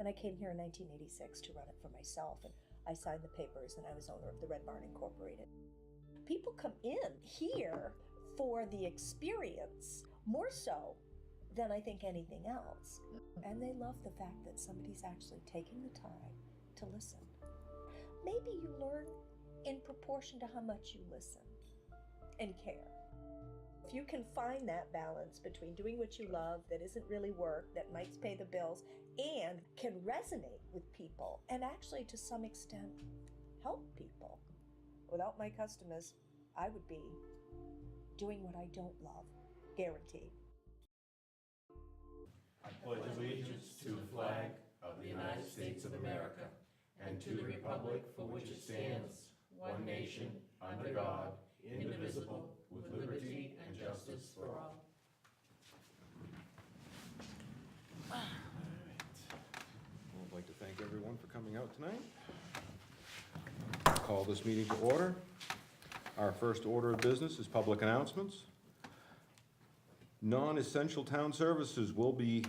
And I came here in 1986 to run it for myself, and I signed the papers, and I was owner of the Red Barn Incorporated. People come in here for the experience, more so than I think anything else. And they love the fact that somebody's actually taking the time to listen. Maybe you learn in proportion to how much you listen and care. If you can find that balance between doing what you love that isn't really work, that might pay the bills, and can resonate with people and actually to some extent help people. Without my customers, I would be doing what I don't love, guaranteed. I pledge allegiance to the flag of the United States of America and to the republic for which it stands, one nation, under God, indivisible, with liberty and justice for all. I'd like to thank everyone for coming out tonight. Call this meeting to order. Our first order of business is public announcements. Non-essential town services will be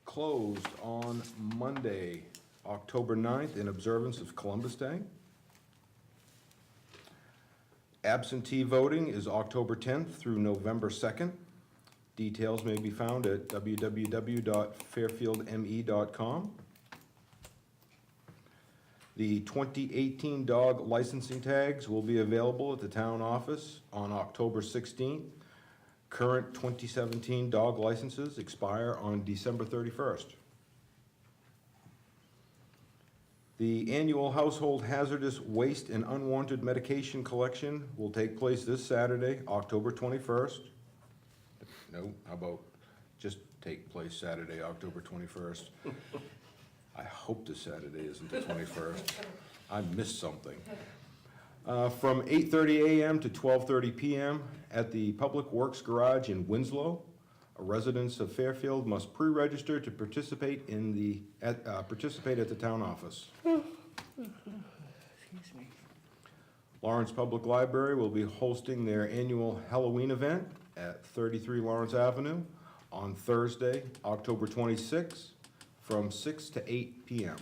closed on Monday, October 9th, in observance of Columbus Day. Absentee voting is October 10th through November 2nd. Details may be found at www.fairfieldme.com. The 2018 dog licensing tags will be available at the town office on October 16th. Current 2017 dog licenses expire on December 31st. The annual household hazardous waste and unwanted medication collection will take place this Saturday, October 21st. No, how about just take place Saturday, October 21st? I hope this Saturday isn't the 21st. I missed something. From 8:30 a.m. to 12:30 p.m. at the Public Works Garage in Winslow. Residents of Fairfield must pre-register to participate at the town office. Excuse me. Lawrence Public Library will be hosting their annual Halloween event at 33 Lawrence Avenue on Thursday, October 26th, from 6 to 8 p.m.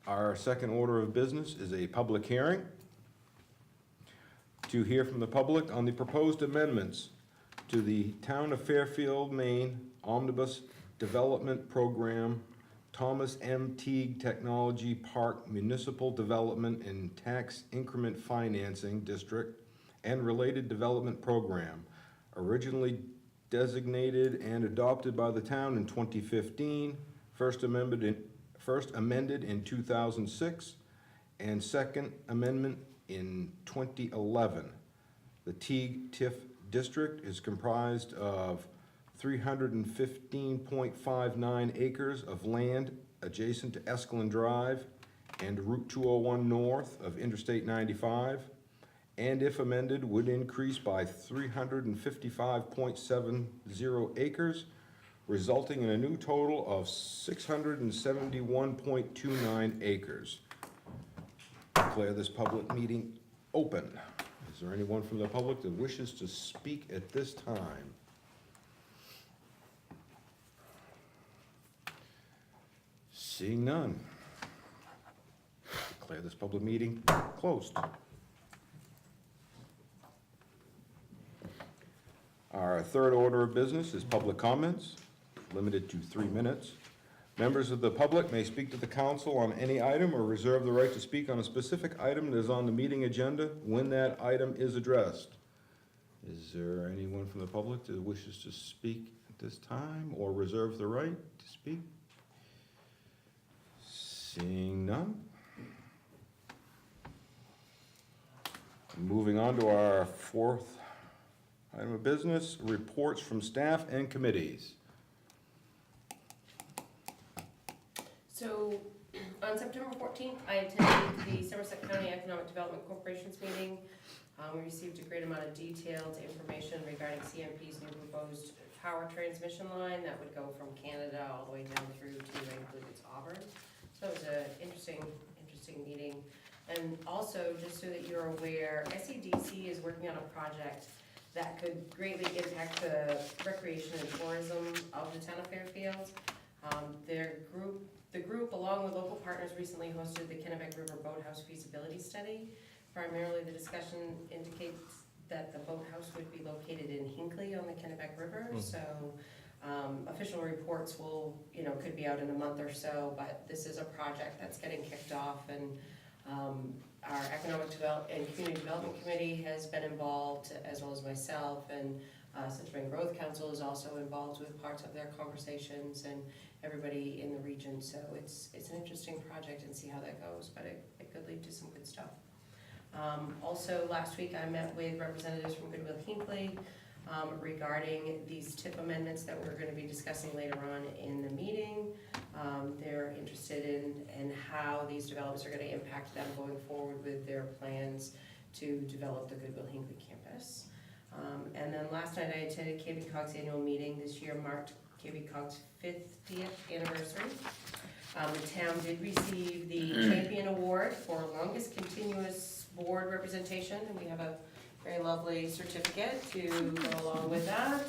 Our second order of business is a public hearing to hear from the public on the proposed amendments to the Town of Fairfield, Maine Omnibus Development Program, Thomas M. Teague Technology Park Municipal Development and Tax Increment Financing District and related development program, originally designated and adopted by the town in 2015, first amended in 2006, and second amendment in 2011. The Teague TIF district is comprised of 315.59 acres of land adjacent to Escalon Drive and Route 201 north of Interstate 95, and if amended, would increase by 355.70 acres, resulting in a new total of 671.29 acres. Declare this public meeting open. Is there anyone from the public that wishes to speak at this time? Seeing none. Declare this public meeting closed. Our third order of business is public comments, limited to 3 minutes. Members of the public may speak to the council on any item or reserve the right to speak on a specific item that is on the meeting agenda when that item is addressed. Is there anyone from the public that wishes to speak at this time or reserve the right to speak? Seeing none. Moving on to our fourth item of business, reports from staff and committees. So, on September 14th, I attended the Somerset County Economic Development Corporation's meeting. We received a great amount of detailed information regarding CMP's new proposed power transmission line that would go from Canada all the way down through to, I believe it's Auburn. So it was an interesting meeting. And also, just so that you're aware, SEDC is working on a project that could greatly impact the recreation and tourism of the town of Fairfield. The group, along with local partners, recently hosted the Kennebec River Boathouse feasibility study. Primarily, the discussion indicates that the boathouse would be located in Hinckley on the Kennebec River. So official reports will, could be out in a month or so, but this is a project that's getting kicked off, and our Economic Development and Community Development Committee has been involved, as well as myself, and Cincinnati Growth Council is also involved with parts of their conversations, and everybody in the region. So it's an interesting project, and see how that goes, but it could lead to some good stuff. Also, last week I met with representatives from Goodwill Hinckley regarding these TIP amendments that we're going to be discussing later on in the meeting. They're interested in how these developments are going to impact them going forward with their plans to develop the Goodwill Hinckley campus. And then last night I attended KBCOG's annual meeting. This year marked KBCOG's 50th anniversary. The town did receive the Champion Award for longest continuous board representation, and we have a very lovely certificate to go along with that.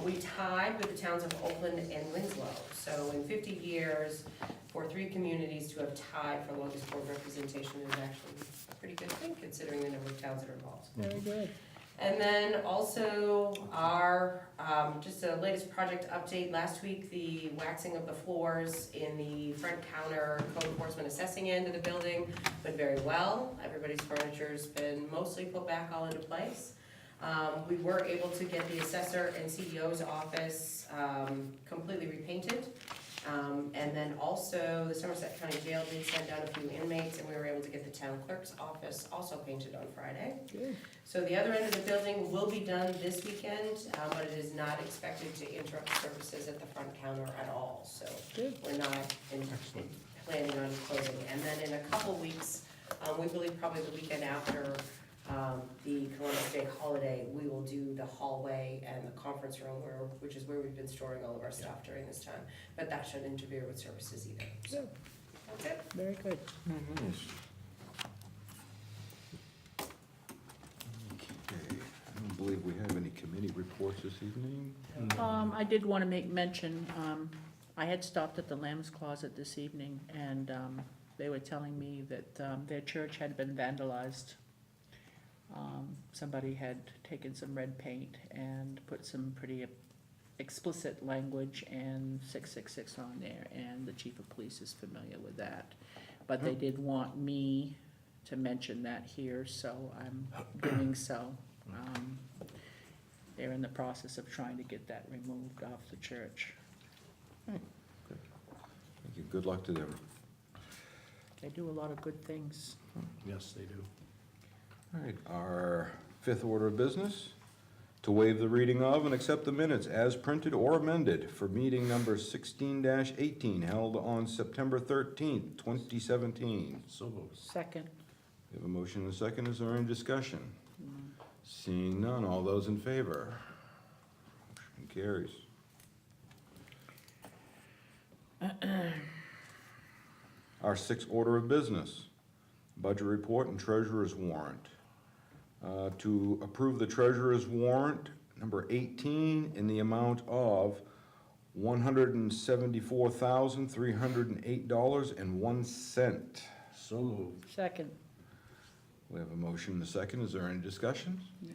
We tied with the towns of Oakland and Winslow. So in 50 years, for 3 communities to have tied for longest board representation is actually a pretty good thing, considering the number of towns that are involved. Very good. And then also our, just a latest project update. Last week, the waxing of the floors in the front counter code enforcement assessing end of the building went very well. Everybody's furniture's been mostly put back all into place. We were able to get the assessor and CEO's office completely repainted. And then also the Somerset County Jail did send down a few inmates, and we were able to get the town clerk's office also painted on Friday. Good. So the other end of the building will be done this weekend, but it is not expected to interrupt services at the front counter at all. So Good. we're not planning on closing. And then in a couple weeks, we believe probably the weekend after the Columbus Day holiday, we will do the hallway and the conference room, which is where we've been storing all of our stuff during this time. But that shouldn't interfere with services either. So Good. that's it. Very good. Nice. Okay, I don't believe we have any committee reports this evening. I did want to make mention, I had stopped at the Lamb's Closet this evening, and they were telling me that their church had been vandalized. Somebody had taken some red paint and put some pretty explicit language and 666 on there, and the chief of police is familiar with that. But they did want me to mention that here, so I'm doing so. They're in the process of trying to get that removed off the church. Thank you, good luck to them. They do a lot of good things. Yes, they do. All right, our 5th order of business, to waive the reading of and accept the minutes as printed or amended for meeting number 16-18 held on September 13th, 2017. So moved. Second. We have a motion and a second. Is there any discussion? Seeing none, all those in favor? Motion carries. Our 6th order of business, budget report and treasurer's warrant. To approve the treasurer's warrant, number 18, in the amount of $174,308.01. So moved. Second. We have a motion and a second. Is there any discussion? Yeah.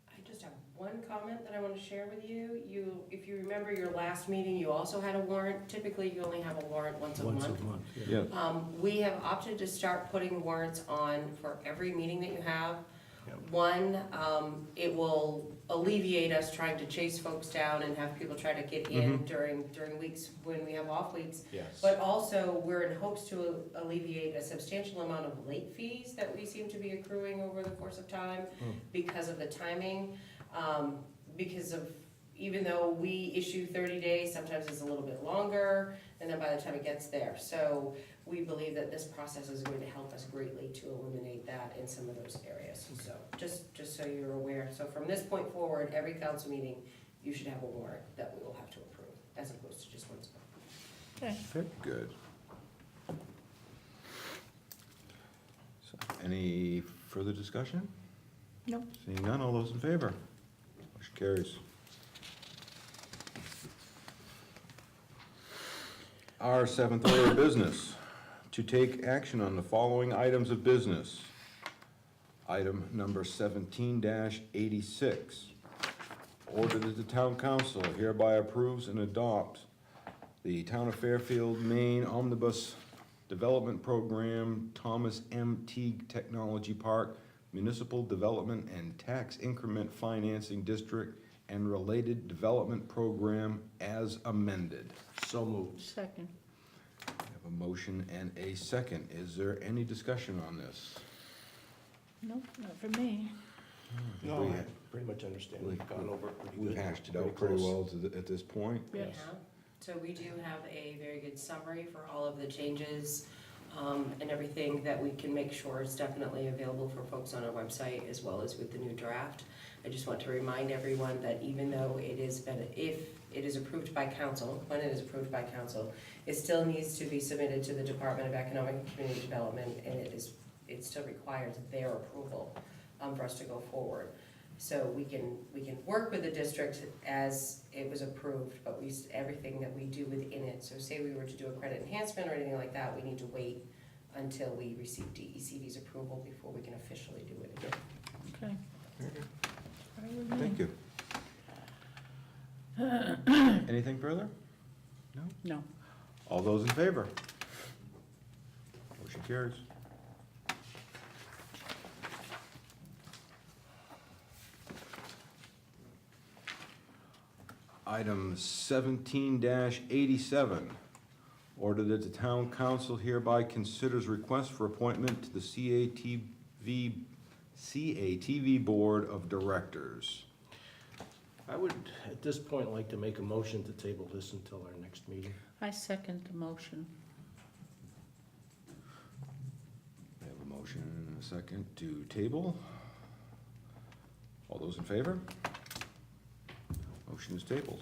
I just have one comment that I want to share with you. If you remember your last meeting, you also had a warrant. Typically, you only have a warrant once a month. Yeah. We have opted to start putting warrants on for every meeting that you have. Yep. One, it will alleviate us trying to chase folks down and have people try to get in during weeks when we have off weeks. Yes. But also, we're in hopes to alleviate a substantial amount of late fees that we seem to be accruing over the course of time because of the timing. Because of, even though we issue 30 days, sometimes it's a little bit longer, and then by the time it gets there. So we believe that this process is going to help us greatly to eliminate that in some of those areas. So just so you're aware. So from this point forward, every council meeting, you should have a warrant that we will have to approve, as opposed to just one spot. Okay. Good. So, any further discussion? Nope. Seeing none, all those in favor? Motion carries. Our seventh order of business, to take action on the following items of business. Item number 17-86. Order that the town council hereby approves and adopts the Town of Fairfield, Maine Omnibus Development Program, Thomas M. Teague Technology Park, Municipal Development and Tax Increment Financing District, and related development program as amended. So moved. Second. I have a motion and a second. Is there any discussion on this? Nope, not for me. No, We- I pretty much understand. We've gone over it pretty good. We hashed it out pretty close. well at this point. Yes. Yeah. So we do have a very good summary for all of the changes and everything that we can make sure is definitely available for folks on our website as well as with the new draft. I just want to remind everyone that even though it is if it is approved by council, when it is approved by council, it still needs to be submitted to the Department of Economic and Community Development, and it still requires their approval for us to go forward. So we can work with the district as it was approved, but everything that we do within it, so say we were to do a credit enhancement or anything like that, we need to wait until we receive DECD's approval before we can officially do it again. Okay. Fine with me. Thank you. Anything further? No? No. All those in favor? Motion carries. Item 17-87. Order that the town council hereby considers request for appointment to the CATV Board of Directors. I would, at this point, like to make a motion to table this until our next meeting. I second the motion. I have a motion and a second to table. All those in favor? Motion is tabled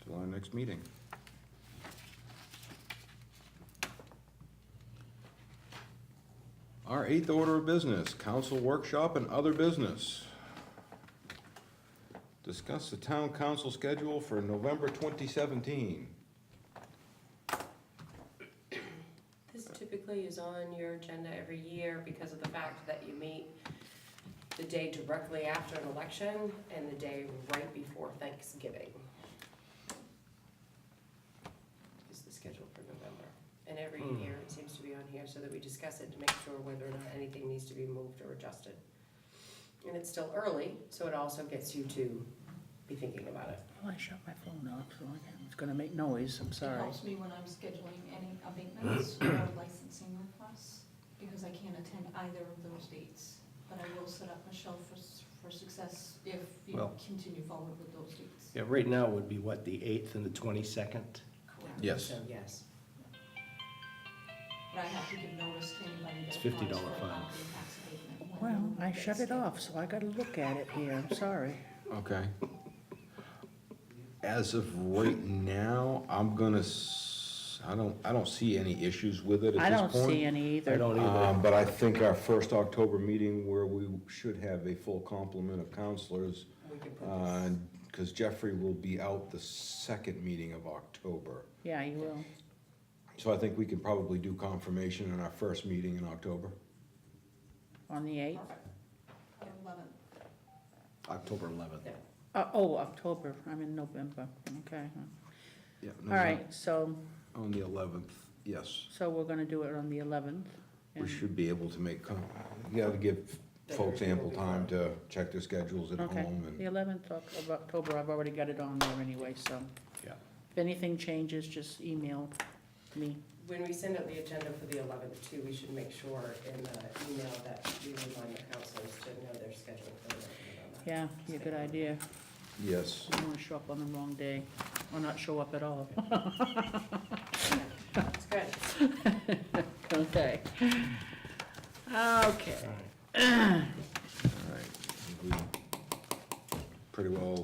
till our next meeting. Our eighth order of business, council workshop and other business. Discuss the town council schedule for November 2017. This typically is on your agenda every year because of the fact that you meet the day directly after an election and the day right before Thanksgiving. Is the schedule for November. And every year it seems to be on here so that we discuss it to make sure whether or not anything needs to be moved or adjusted. And it's still early, so it also gets you to be thinking about it. Well, I shut my phone off, so it's gonna make noise, I'm It sorry. helps me when I'm scheduling any abatements or licensing requests, because I can't attend either of those dates. But I will set up Michelle for success if you Well- continue forward with those dates. Yeah, right now it would be what, the 8th and the 22nd? Correct. Yes. So, yes. But I have to give notice to anybody It's that $50 applies for a fine. property tax abatement. when Well, we I get shut it scheduled. off, so I gotta look at it here, I'm sorry. Okay. As of right now, I'm gonna, I don't see any issues with it I at don't this point. see any I either. don't either. But I think our first October meeting where we should have a full complement of counselors, We can put this. because Jeffrey will be out the second meeting of October. Yeah, you will. So I think we can probably do confirmation in our first meeting in October. On the 8th? Perfect. 11th. October 11th. Yeah. Oh, October, I'm in November, okay. Yeah. All right, so On the 11th, yes. we're gonna do it on the 11th. We and- should be able to make, you gotta give folks ample time to check their schedules at Okay, home and. the 11th of October, I've already got it on there anyway, so. Yeah. If anything changes, just email me. When we send out the agenda for the 11th too, we should make sure in the email that we remind the councilors to know their schedule for the November. Yeah, be a good idea. Yes. I don't wanna show up on the wrong day, or not show up at all. That's good. Okay. Okay. All right. We Pretty well,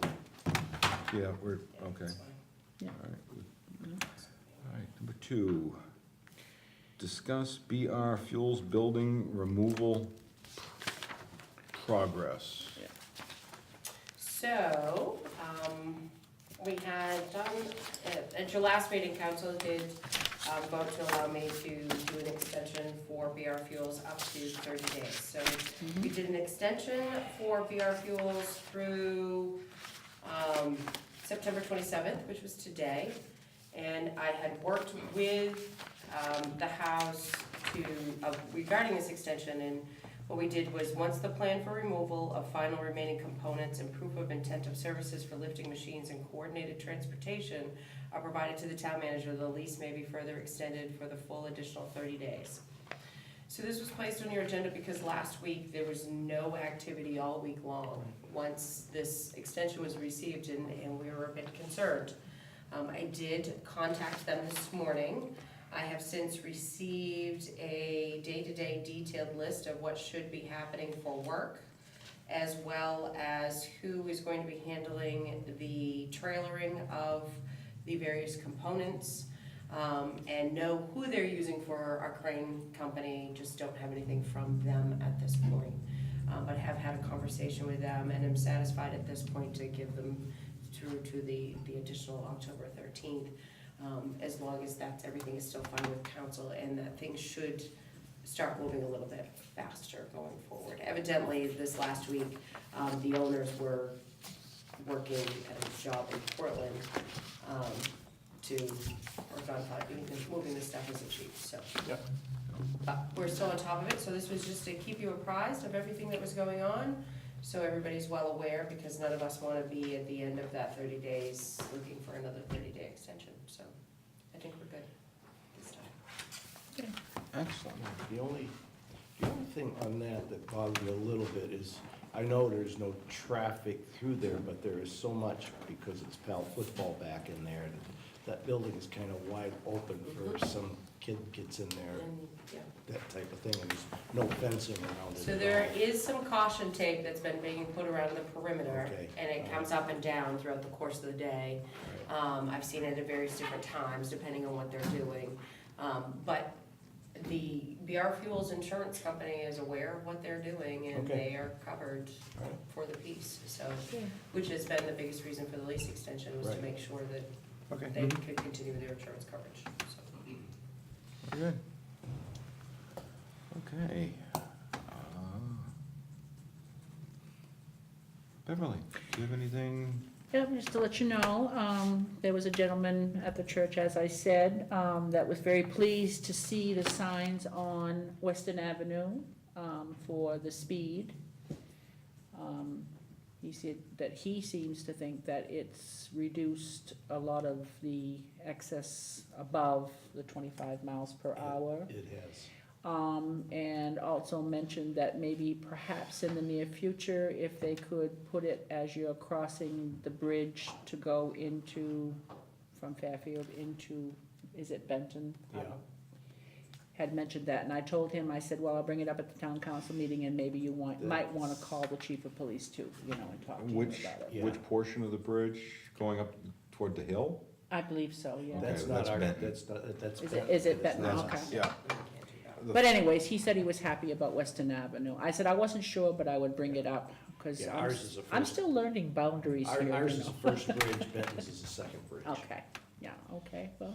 yeah, we're, okay. Yeah. All right. All right, number 2. Discuss BR Fuels Building Removal progress. So, we had done, at your last meeting, council did vote to allow me to do an extension for BR Fuels up to 30 days. So we did an extension for BR Fuels through September 27th, which was today. And I had worked with the House regarding this extension, and what we did was, once the plan for removal of final remaining components and proof of intent of services for lifting machines and coordinated transportation are provided to the town manager, the lease may be further extended for the full additional 30 days. So this was placed on your agenda because last week there was no activity all week long, once this extension was received, and we were a bit concerned. I did contact them this morning. I have since received a day-to-day detailed list of what should be happening for work, as well as who is going to be handling the trailering of the various components, and know who they're using for our crane company. Just don't have anything from them at this point. But have had a conversation with them, and am satisfied at this point to give them through to the additional October 13th. As long as everything is still fine with council, and that things should start moving a little bit faster going forward. Evidently, this last week, the owners were working at a job in Portland to work on moving the stuff isn't cheap, so. Yep. But we're still on top of it, so this was just to keep you apprised of everything that was going on, so everybody's well aware, because none of us want to be at the end of that 30 days looking for another 30-day extension, so I think we're good this time. Excellent. The only thing on that bothers me a little bit is, I know there's no traffic through there, but there is so much, because it's Pal football back in there, and that building is kind of wide open for some kid gets in there, And, yeah. that type of thing, and there's no fencing around it. So at there all. is some caution tape that's been being put around the perimeter, Okay. and it comes up and down throughout the course of the day. I've seen it at various different times, depending on what they're doing. But the BR Fuels Insurance Company is aware of what they're doing, and Okay. they are covered Right. for the piece, so, which has been the biggest reason for the lease extension, was to Right. make sure that Okay. they could continue their insurance coverage, so. Very good. Okay. Beverly, do you have anything? Yeah, just to let you know, there was a gentleman at the church, as I said, that was very pleased to see the signs on Weston Avenue, for the speed. He said that he seems to think that it's reduced a lot of the excess above the 25 miles per hour. It has. And also mentioned that maybe perhaps in the near future, if they could put it as you're crossing the bridge to go from Fairfield into, is it Benton? Yeah. Had mentioned that, and I told him, I said, well, I'll bring it up at the town council meeting, and maybe you might wanna call the chief of police too, and talk to him Which, about it. Yeah. which portion of the bridge going up toward the hill? I believe so, yeah. Okay, That's not that's our, Benton. that's. Is it That's Benton? not Okay. us. Yeah. We can't do that. But anyways, he said he was happy about Weston Avenue. I said I wasn't sure, but I would bring it up, because Yeah, ours is the I'm first. still learning boundaries here, Ours you is the know. first bridge, Benton's is the second bridge. Okay, yeah, okay, well,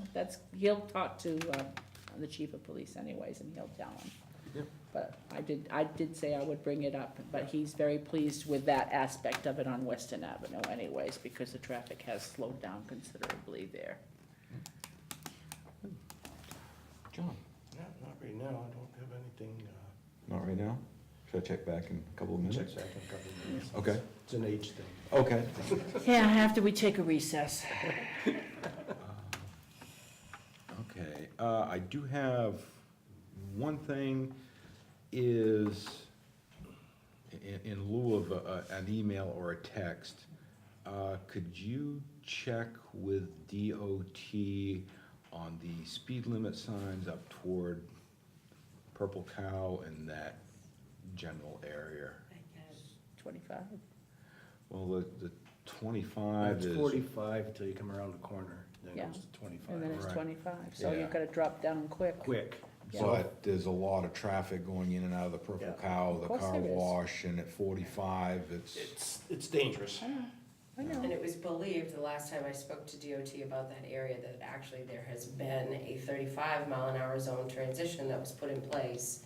he'll talk to, the chief of police anyways, and he'll tell him. Yep. But I did say I would bring it up, but he's very pleased with that aspect of it on Weston Avenue anyways, because the traffic has slowed down considerably there. John? Yeah, not right now, I don't have anything, Not right now? Should I check back in a couple of check minutes? back in a couple of minutes. Okay, It's an age thing. okay. Yeah, after we take a recess. Okay, I do have, one thing is, in lieu of an email or a text, could you check with DOT on the speed limit signs up toward Purple Cow and that general area? 25. Well, the 25 It's is. 45 until you come around the corner, then Yeah. it goes to 25. And then it's Right. 25, so Yeah. you've gotta drop down quick. Quick, Yeah. But there's a lot of traffic going in and out of the Purple Yeah. Cow, the Of course car there is. wash, and at 45, It's dangerous. I know. And it was believed, the last time I spoke to DOT about that area, that actually there has been a 35-mile-an-hour zone transition that was put in place.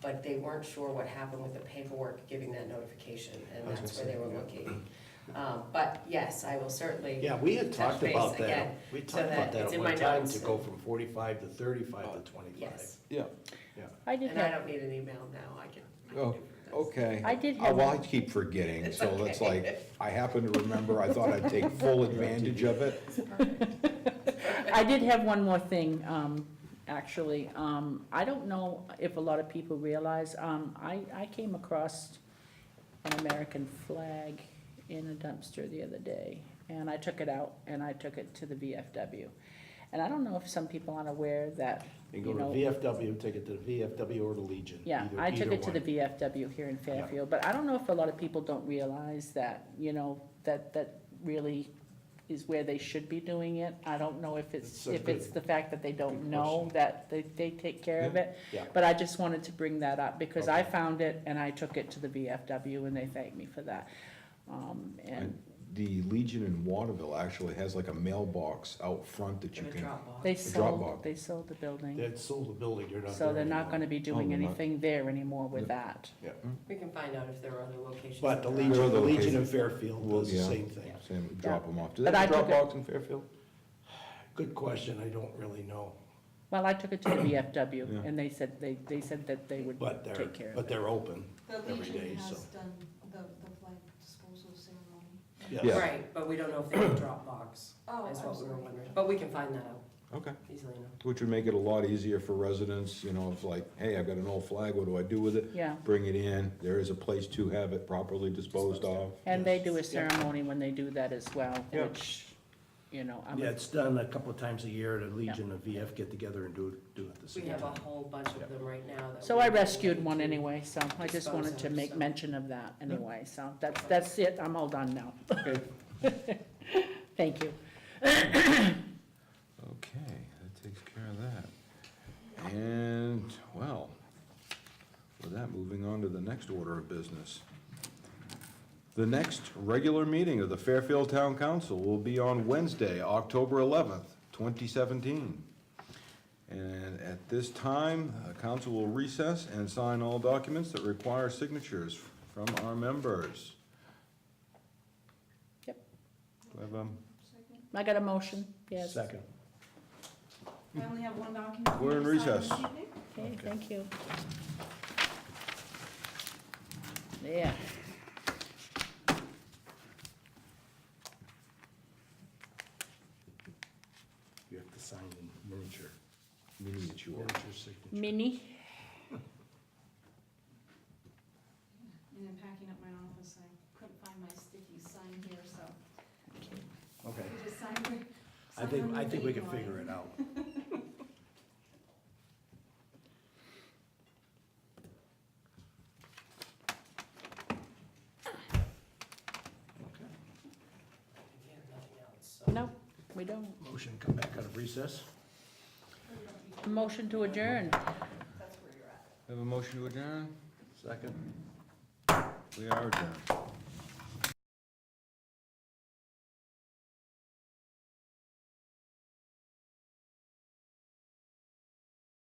But they weren't sure what happened with the paperwork giving that notification, and I was that's gonna where they say, were yeah. looking. But yes, I will certainly. Yeah, we had touch talked base about that. again, We so talked that about that it's at in one my time, notes to go and- from 45 to 35 to 25. Yes, yeah, I did and I have, don't need an email now, I can Oh, do this. okay. I did Oh, have well, I one. keep forgetting, It's so it's okay. like, I happen to remember, I thought I'd take full advantage of it. I did have one more thing, actually. I don't know if a lot of people realize, I came across an American flag in a dumpster the other day, and I took it out and I took it to the VFW. And I don't know if some people aren't aware that, You you go to know, VFW, take it to the VFW or the Legion. yeah, either- I took either it to the one. VFW here in Fairfield, but I don't know if a lot of people don't realize that, you know, that really is where they should be doing it. I don't know if It's a it's good- the fact that they don't good know question. that they take care of it. Yeah. But I just wanted to bring that up, because I Okay. found it and I took it to the VFW and they thanked me for that. And The Legion in Waterville actually has like a mailbox out front that you Give a can, Dropbox. they Dropbox. sold the building, They had sold the building, they're not there so they're not anymore. gonna be doing they're not. anything there anymore with that. Yeah. We can find out if there are other locations. But the that there are. Legion, Other the Legion in locations. Fairfield Well, does the yeah. same thing. same, drop them off. Do But they have a I took it- Dropbox in Fairfield? Good question, I don't really know. Well, I took it to the VFW Yeah. and they said that they would But they're, take care of but it. they're open The every Legion day, so. has done the flag disposal ceremony. Yes. Yeah. Right, but we don't know if they have a Dropbox, Oh, is I'm what we were sorry. wondering, but we can find that out Okay. easily enough. Which would make it a lot easier for residents, you know, it's like, hey, I've got an old flag, what do I do with it? Yeah, Bring it in, there is a place to have it properly disposed of. and they Yes. do a ceremony when they do that as well, Yeah. which, you know, I'm, Yeah, it's done a couple of times a year, the Legion and VF get together and do it at the We same have time. a whole bunch of them right now that. so we're I getting rescued ready one to- anyway, so I just dispose wanted to of, make so. mention of that anyway, so that's it, I'm all done now. Okay. Thank you. Okay, that takes care of that. And, well, with that, moving on to the next order of business. The next regular meeting of the Fairfield Town Council will be on Wednesday, October 11th, 2017. And at this time, the council will recess and sign all documents that require signatures from our members. Yep. Do I have a Second. I got a motion, yes. Second. I only have one document. for We're you in to sign recess. this evening. Okay, thank you. Yeah. You have to sign in miniature, miniature? miniature signature. Mini, And then packing up my office, I couldn't find my sticky sign here, so Okay, you just sign it. I think we can figure it out. Yeah, nothing else, so. no, we don't. Motion, come back out of recess. Motion to adjourn. That's where you're at. Have a motion to adjourn? Second. We are adjourned.